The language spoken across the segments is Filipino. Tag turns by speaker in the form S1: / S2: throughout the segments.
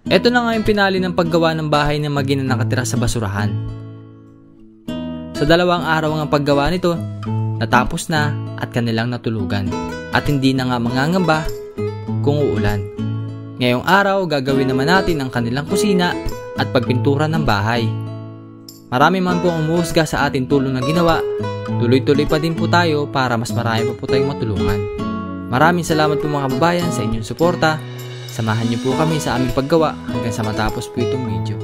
S1: Ito na nga yung pinali ng paggawa ng bahay ng mag-ina nakatira sa basurahan. Sa 2 araw ang paggawa nito, natapos na at kanilang natulugan. At hindi na nga mangangamba kung uulan. Ngayong araw, gagawin naman natin ang kanilang kusina at pagpintura ng bahay. Marami man pong umuhusga sa ating tulong na ginawa, tuloy-tuloy pa din po tayo para mas marami pa po tayong matulungan. Maraming salamat po mga kababayan sa inyong suporta. Samahan niyo po kami sa aming paggawa hanggang sa matapos po itong video.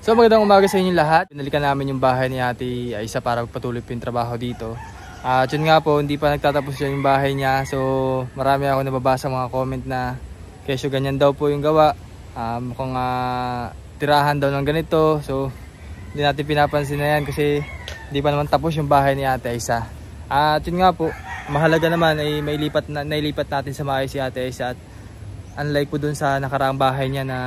S1: So magandang umaga sa inyo lahat. Pinalikan namin yung bahay ni Ate Aisa para patuloy po yung trabaho dito. At yun nga po, hindi pa nagtatapos yung bahay niya. So marami ako nababasa mga comment na kesyo ganyan daw po yung gawa. Mukhang tirahan daw ng ganito. So hindi natin pinapansin na yan kasi hindi pa naman tapos yung bahay ni Ate Aisa. At yun nga po, mahalaga naman ay nailipat natin sa maayos si Ate Aisa. At unlike po dun sa nakaraang bahay niya na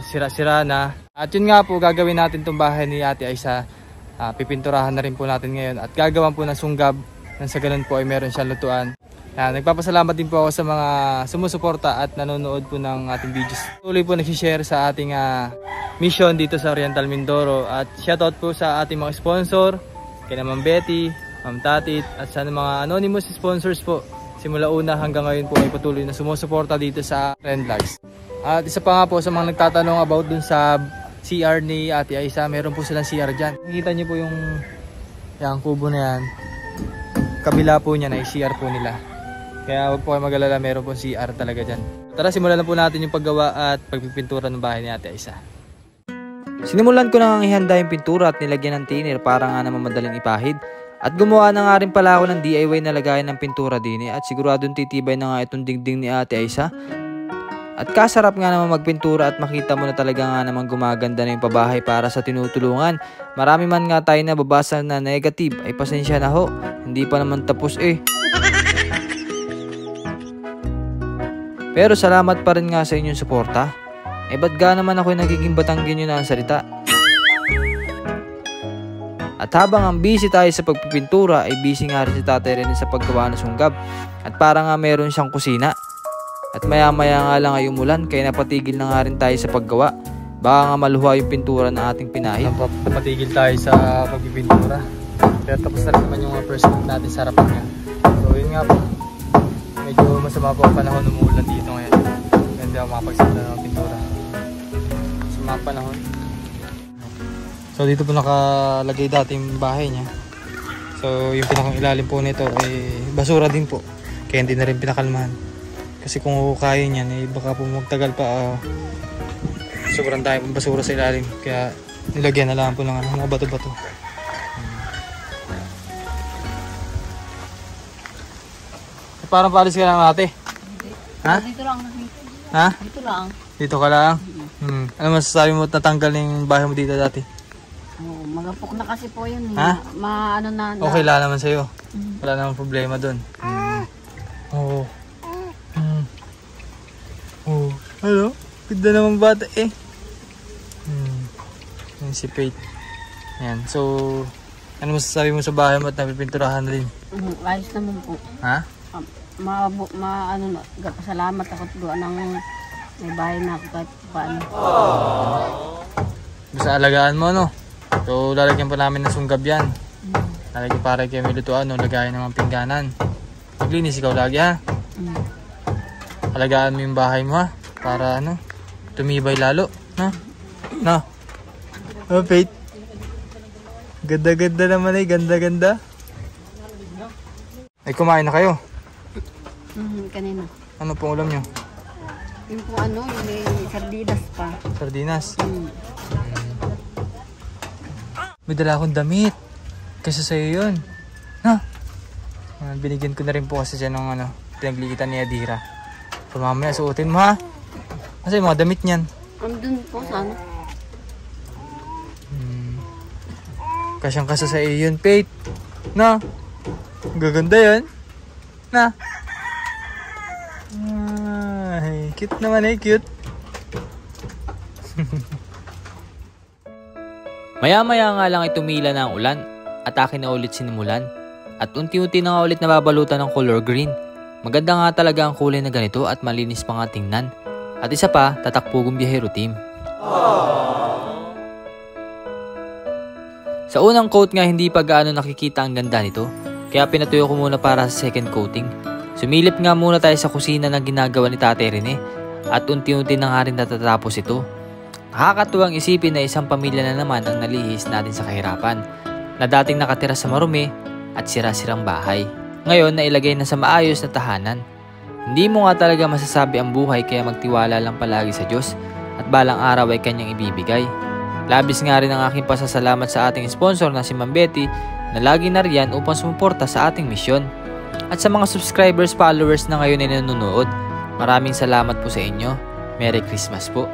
S1: sira-sira na. At yun nga po, gagawin natin itong bahay ni Ate Aisa. Pipinturahan na rin po natin ngayon. At gagawan po ng sunggab. Nang sa ganun po ay meron siyang lutuan. Nagpapasalamat din po ako sa mga sumusuporta at nanonood po ng ating videos. Tuloy po nagsishare sa ating mission dito sa Oriental Mindoro. At shoutout po sa ating mga sponsor. Kina Ma'am Betty, Ma'am Tatit, at sa mga anonymous sponsors po. Simula una hanggang ngayon po ay patuloy na sumusuporta dito sa Ren Vlogs. At isa pa nga po sa mga nagtatanong about dun sa CR ni Ate Aisa, meron po silang CR dyan. Nakikita niyo po yung kubo na yan. Kabila po niya na CR po nila. Kaya huwag po kayo mag-alala, meron po CR talaga dyan. Tara, simulan na po natin yung paggawa at pagpipintura ng bahay ni Ate Aisa. Sinimulan ko na nga ihanda yung pintura at nilagyan ng thinner para nga naman madaling ipahid. At gumawa na nga rin pala ako ng DIY na lagayan ng pintura din at siguradong titibay na nga itong dingding ni Ate Aisa. At kasarap nga naman magpintura at makita mo na talaga nga naman gumaganda na yung pabahay para sa tinutulungan. Marami man nga tayo nababasa na negative, ay pasensya na ho, hindi pa naman tapos eh. Pero salamat pa rin nga sa inyong suporta. Ba't ga naman ako nagiging Batanggenyo na ang salita? At habang ang busy tayo sa pagpipintura, ay busy nga rin si Tatay Rene sa paggawa ng sunggab. At para nga meron siyang kusina. At maya-maya nga lang ay umulan, kaya napatigil na nga rin tayo sa paggawa. Baka nga maluha yung pintura na ating pinahid. Napatigil tayo sa pagpipintura. Pero tapos na rin naman yung first look natin sa harapan niya. So yun nga po, medyo masama po ang panahon ng umulan dito ngayon. Hindi ako makapagsimula ng pintura. Masama ang panahon. So dito po nakalagay dati yung bahay niya. So yung pinakang ilalim po nito ay basura din po. Kaya hindi na rin pinakalmahan. Kasi kung hukayin yan ay baka po magtagal pa. Sobrang dami pong basura sa ilalim. Kaya nilagyan na lang po ng mga bato-bato. Parang paalis ka lang ate. Ha? Dito lang. Ha? Dito lang. Dito ka lang? Ano masasabi mo natanggal yung bahay mo dito dati?
S2: Magapok na kasi po yun.
S1: Ha?
S2: Maano na.
S1: Okay lang naman sa'yo. Wala namang problema dun. Oo. Oh. Hello? Ganda naman bata eh. Yan si Faith. Ayan. So, ano masasabi mo sa bahay mo at napipinturahan na rin?
S2: Ayos naman po.
S1: Ha?
S2: Salamat ako doon ng may bahay na ako kahit paano.
S1: Basta alagaan mo, no? So, lalagyan pa namin ng sunggab yan. Lalagyan para kayo may lutuan, no? Lagayan ng mga pingganan. Maglinis ikaw lagi, ha? Alagaan mo yung bahay mo, ha? Para, ano? Tumibay lalo, ha? No? Oh, Faith. Ganda-ganda naman eh. Ganda-ganda. Ay, kumain na kayo?
S2: Kanina.
S1: Ano pong ulam nyo?
S2: Yung po ano, yung may sardinas pa.
S1: Sardinas? May dala akong damit. Kasi sa'yo yun. Na? Binigyan ko na rin po kasi siya ng pinaglikitan ni Adira. Pamamaya, suotin mo ha? Kasi yung mga damit niyan.
S2: Andun po sana.
S1: Kasyang kasa sa iyo yun, Faith. Na? Gaganda yan. Na? Ay, cute naman eh, cute. Maya-maya nga lang ay tumila na ang ulan at akin na ulit sinimulan.
S3: At unti-unti na nga ulit nababalutan ng color green. Maganda nga talaga ang kulay na ganito at malinis pa nga tingnan. At isa pa, tatakpugong biyahero team. Sa unang coat nga hindi pa gaano nakikita ang ganda nito, kaya pinatuyo ko muna para sa second coating. Sumilip nga muna tayo sa kusina na ginagawa ni Tate Rene at unti-unti na nga rin natatapos ito. Nakakatuwang isipin na isang pamilya na naman ang nalihis natin sa kahirapan, na dating nakatira sa marumi at sira-sirang bahay. Ngayon nailagay na sa maayos na tahanan. Hindi mo nga talaga masasabi ang buhay kaya magtiwala lang palagi sa Diyos at balang araw ay kanyang ibibigay. Labis nga rin ang aking pasasalamat sa ating sponsor na si Ma'am Betty na lagi na riyan upang sumuporta sa ating misyon. At sa mga subscribers, followers na ngayon ay nanonood, maraming salamat po sa inyo. Merry Christmas po.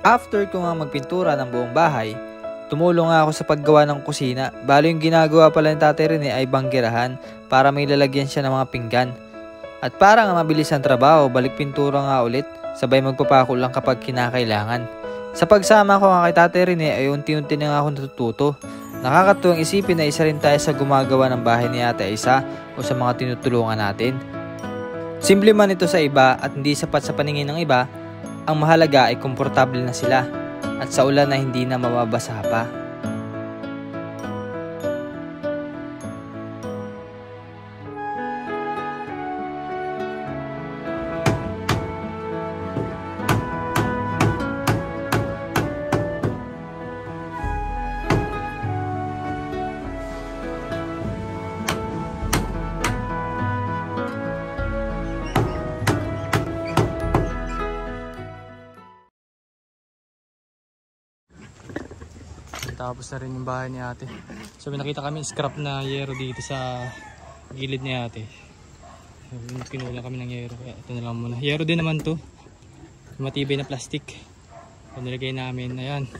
S3: After ko nga magpintura ng buong bahay, tumulong nga ako sa paggawa ng kusina. Bali yung ginagawa pala ni Tate Rene ay banggerahan para may lalagyan siya ng mga pinggan. At para nga mabilis ang trabaho, balik pintura nga ulit, sabay magpapako lang kapag kinakailangan. Sa pagsama ko nga kay Tate Rene ay unti-unti na nga ako natututo. Nakakatuwang isipin na isa rin tayo sa gumagawa ng bahay ni Ate Aisa o sa mga tinutulungan natin. Simple man ito sa iba at hindi sapat sa paningin ng iba, ang mahalaga ay komportable na sila at sa ulan na hindi na mababasa pa.
S1: Tapos na rin yung bahay ni ate. So may nakita kami scrap na yero dito sa gilid ni ate. So, kinuha kami ng yero. Kaya ito na lang muna. Yero din naman to. Matibay na plastic. So nilagay namin. Ayan.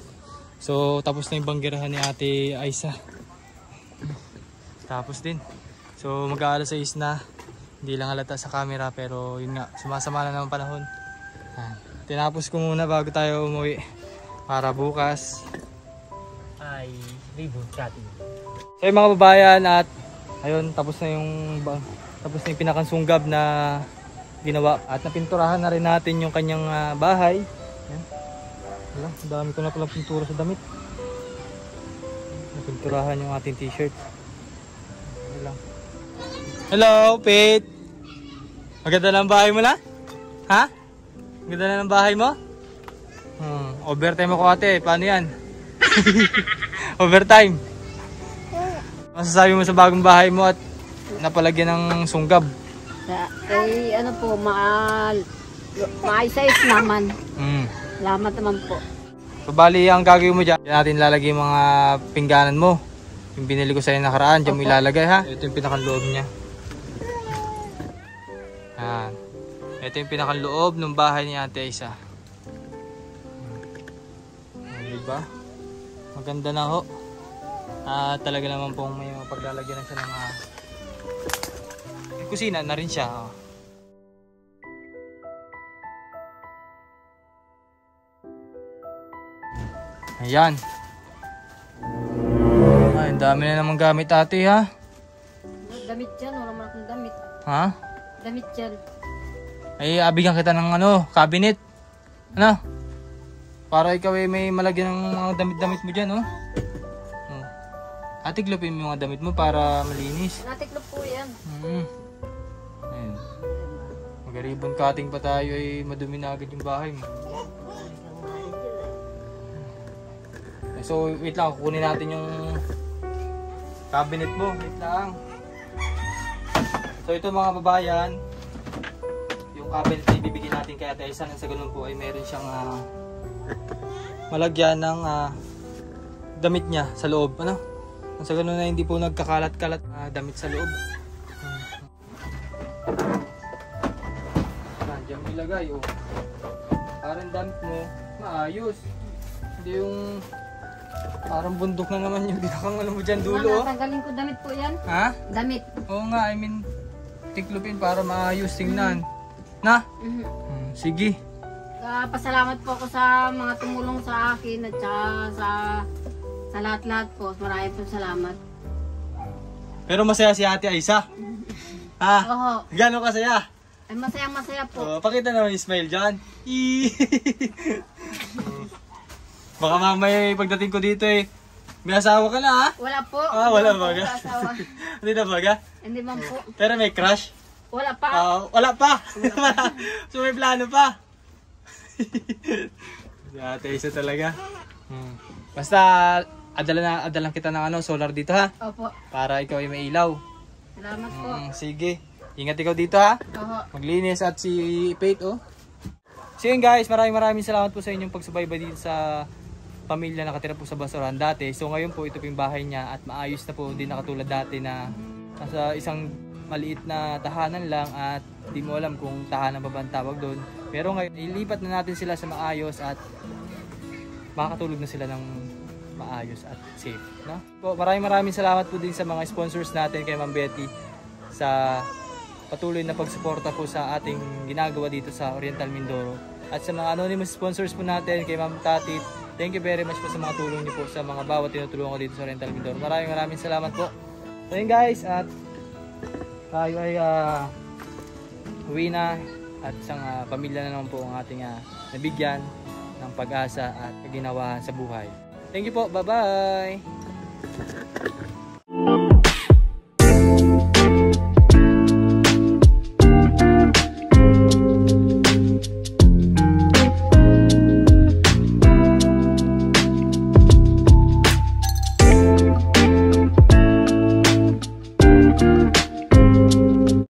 S1: So tapos na yung banggerahan ni ate Aisa. Tapos din. So mag-aalas 6 na. Hindi lang halata sa camera pero yun nga. Sumasama na naman panahon. Ayan. Tinapos ko muna bago tayo umuwi. Para bukas ay ribbon cutting. So yung mga babayan at ayun tapos na yung pinakasunggab na ginawa at napinturahan na rin natin yung kanyang bahay. Ayan. Wala, dami ko na pala pintura sa damit. Napinturahan yung ating t-shirt. Hello, Pete. Maganda na ang bahay mo na? Ha? Maganda na ang bahay mo? Overtime ako ate, paano yan? Overtime. Masasabi mo sa bagong bahay mo at napalagyan ng sunggab?
S2: Ano po, maayos naman. Salamat naman po.
S1: So bali ang gagawin mo dyan, natin lalagay yung mga pingganan mo. Yung binili ko sa'yo nakaraan, dyan mo ilalagay ha. Ito yung pinakanloob niya. Yan. Ito yung pinakanloob ng bahay ni Ate Aisa. Diba? Maganda na ho. Talaga naman pong may paglalagyan na siya ng kusina na rin siya. Oh. Ayan. Ay, ang dami na naman gamit ate ha.
S2: Damit yan, wala naman akong damit.
S1: Ha?
S2: Damit yan.
S1: Ay, abigyan kita ng cabinet. Ano? Para ikaw ay may malagyan ng mga damit-damit mo dyan, oh. Atiklopin mo yung mga damit mo para malinis.
S2: Natiklop po yan.
S1: Ayun. Mag-ribbon cutting pa tayo ay madumi na agad yung bahay mo. So, wait lang. Kukunin natin yung cabinet mo. Wait lang. So, ito mga babayan. Yung cabinet na ibibigay natin kay Ate Aisa. Nang sa ganun po ay meron siyang malagyan ng damit niya sa loob. Ano? Nang sa ganun na hindi po nagkakalat-kalat damit sa loob. Diyan mo ilagay. Oh. parang damit mo, maayos. Hindi yung parang bundok na naman yung binakang ano mo dyan dulo.
S2: Tanggalin ko damit po yan.
S1: Ha?
S2: Damit.
S1: Oo nga, I mean, tiklopin para maayos tingnan. Na? Sige.
S2: Pasalamat po ako sa mga tumulong sa akin at sa lahat-lahat po. Maraming po salamat.
S1: Pero masaya si Ate Aisa. Ha?
S2: Oo.
S1: Gano'n kasaya?
S2: Ay, masayang-masaya po.
S1: Pakita naman yung smile dyan. Baka mamaya pagdating ko dito may asawa ka na ha?
S2: Wala po.
S1: Wala ba ga? Hindi na ba ga?
S2: Hindi man po.
S1: Pero may crush?
S2: Wala pa.
S1: Wala pa. So may plano pa. Si Ate Aisa talaga. Basta adalan kita ng solar dito ha.
S2: Opo.
S1: Para ikaw ay may ilaw.
S2: Salamat po.
S1: Sige. Ingat ikaw dito ha.
S2: Opo.
S1: Maglinis at si Faith So yun guys, maraming salamat po sa inyong pagsubaybay dito sa pamilya nakatira po sa Basurahan dati. So ngayon po ito po yung bahay niya at maayos na po, hindi na katulad dati na nasa isang maliit na tahanan lang at di mo alam kung tahanan pa ba ang tawag doon. Pero ngayon, ilipat na natin sila sa maayos at makakatulog na sila ng maayos at safe. No? Po, maraming salamat po din sa mga sponsors natin kay Ma'am Betty sa patuloy na pagsuporta po sa ating ginagawa dito sa Oriental Mindoro. At sa mga anonymous sponsors po natin kay Ma'am Tati, thank you very much po sa mga tulong niyo po sa mga bawat tinutulungan ko dito sa Oriental Mindoro. Maraming salamat po. So yun guys, at tayo ay uwi na at isang pamilya na naman po ang ating nabigyan ng pag-asa at ginawa sa buhay. Thank you po. Bye-bye!